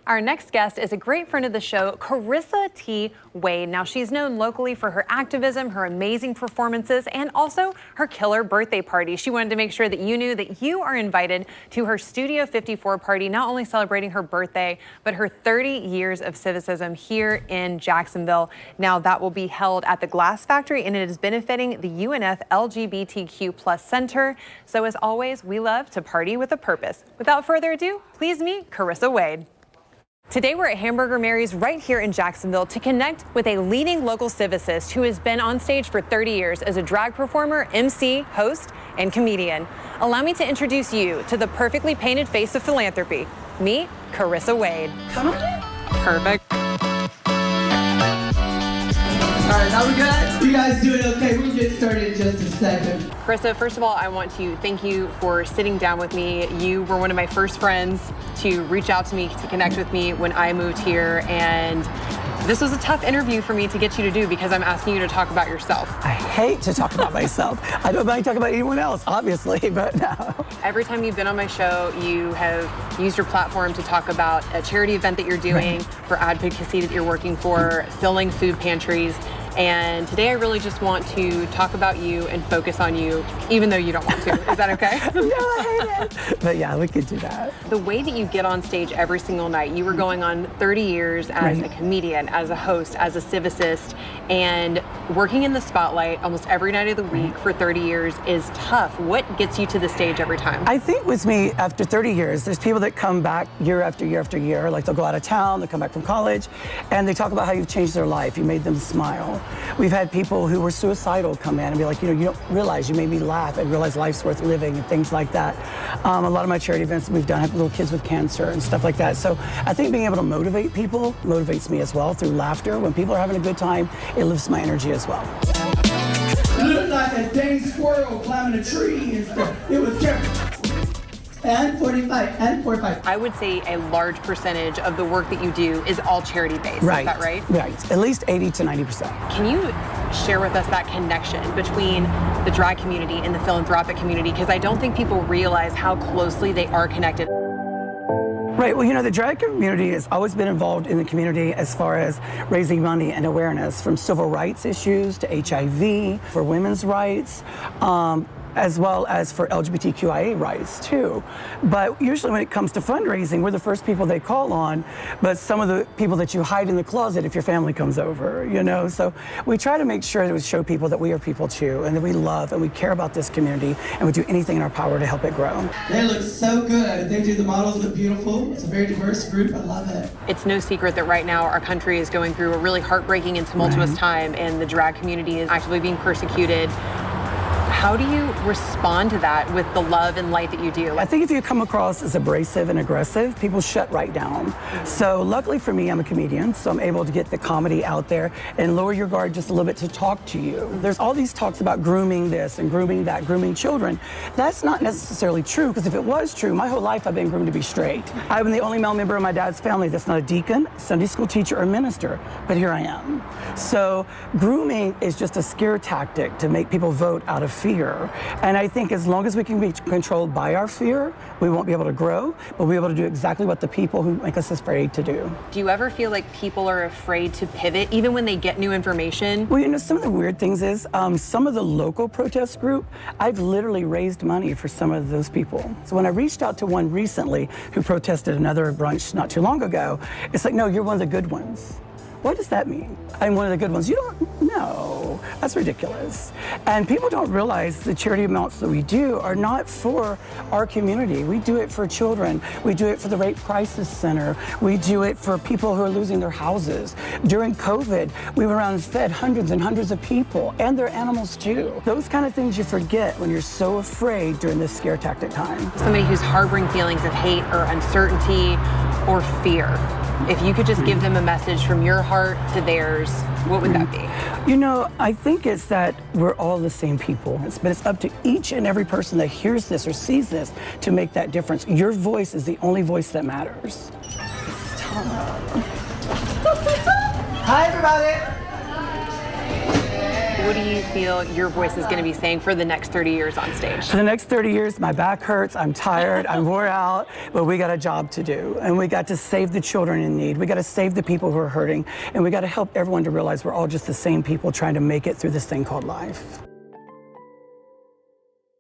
Our next guest is a great friend of the show, Karrissa T. Wade. Now, she's known locally for her activism, her amazing performances, and also her killer birthday party. She wanted to make sure that you knew that you are invited to her Studio 54 party, not only celebrating her birthday, but her 30 years of civicism here in Jacksonville. Now, that will be held at the Glass Factory, and it is benefiting the UNF LGBTQ+ Center. So, as always, we love to party with a purpose. Without further ado, please meet Karrissa Wade. Today we're at Hamburger Mary's right here in Jacksonville to connect with a leading local civicist who has been on stage for 30 years as a drag performer, MC, host, and comedian. Allow me to introduce you to the perfectly painted face of philanthropy. Meet Karrissa Wade. Come on. Perfect. All right, now we good? You guys doing okay? We'll get started in just a second. Karrissa, first of all, I want to thank you for sitting down with me. You were one of my first friends to reach out to me, to connect with me when I moved here, and this was a tough interview for me to get you to do because I'm asking you to talk about yourself. I hate to talk about myself. I don't mind talking about anyone else, obviously, but no. Every time you've been on my show, you have used your platform to talk about a charity event that you're doing, for advocacy that you're working for, filling food pantries. And today I really just want to talk about you and focus on you, even though you don't want to. Is that okay? No, I hate it. But yeah, we could do that. The way that you get on stage every single night, you were going on 30 years as a comedian, as a host, as a civicist, and working in the spotlight almost every night of the week for 30 years is tough. What gets you to the stage every time? I think with me, after 30 years, there's people that come back year after year after year. Like they'll go out of town, they come back from college, and they talk about how you've changed their life. You made them smile. We've had people who were suicidal come in and be like, you know, you don't realize you made me laugh and realize life's worth living and things like that. A lot of my charity events that we've done have little kids with cancer and stuff like that. So I think being able to motivate people motivates me as well through laughter. When people are having a good time, it lifts my energy as well. You look like a dang squirrel climbing a tree and stuff. It was terrible. And 45, and 45. I would say a large percentage of the work that you do is all charity-based, Right. Is that right? Right, at least 80 to 90%. Can you share with us that connection between the drag community and the philanthropic community? Because I don't think people realize how closely they are connected. Right, well, you know, the drag community has always been involved in the community as far as raising money and awareness, from civil rights issues to HIV, for women's rights, as well as for LGBTQIA rights too. But usually when it comes to fundraising, we're the first people they call on, but some of the people that you hide in the closet if your family comes over, you know? So we try to make sure that we show people that we are people too, and that we love and we care about this community, and we do anything in our power to help it grow. They look so good. They do, the models look beautiful. It's a very diverse group. I love it. It's no secret that right now our country is going through a really heartbreaking and tumultuous time, and the drag community is actively being persecuted. How do you respond to that with the love and light that you do? I think if you come across as abrasive and aggressive, people shut right down. So luckily for me, I'm a comedian, so I'm able to get the comedy out there and lower your guard just a little bit to talk to you. There's all these talks about grooming this and grooming that, grooming children. That's not necessarily true, because if it was true, my whole life I've been groomed to be straight. I'm the only male member of my dad's family that's not a deacon, Sunday school teacher, or minister, but here I am. So grooming is just a scare tactic to make people vote out of fear. And I think as long as we can be controlled by our fear, we won't be able to grow, but we'll be able to do exactly what the people who make us afraid to do. Do you ever feel like people are afraid to pivot, even when they get new information? Well, you know, some of the weird things is, some of the local protest group, I've literally raised money for some of those people. So when I reached out to one recently who protested another brunch not too long ago, it's like, no, you're one of the good ones. What does that mean? I'm one of the good ones. You don't know. That's ridiculous. And people don't realize the charity amounts that we do are not for our community. We do it for children. We do it for the Rape Crisis Center. We do it for people who are losing their houses. During COVID, we went around and fed hundreds and hundreds of people, and their animals too. Those kind of things you forget when you're so afraid during this scare tactic time. Somebody who's harboring feelings of hate or uncertainty or fear, if you could just give them a message from your heart to theirs, what would that be? You know, I think it's that we're all the same people, but it's up to each and every person that hears this or sees this to make that difference. Your voice is the only voice that matters. Hi, everybody. what do you feel your voice is going to be saying for the next 30 years on stage? For the next 30 years, my back hurts, I'm tired, I'm wore out, but we got a job to do. And we got to save the children in need. We got to save the people who are hurting. And we got to help everyone to realize we're all just the same people trying to make it through this thing called life.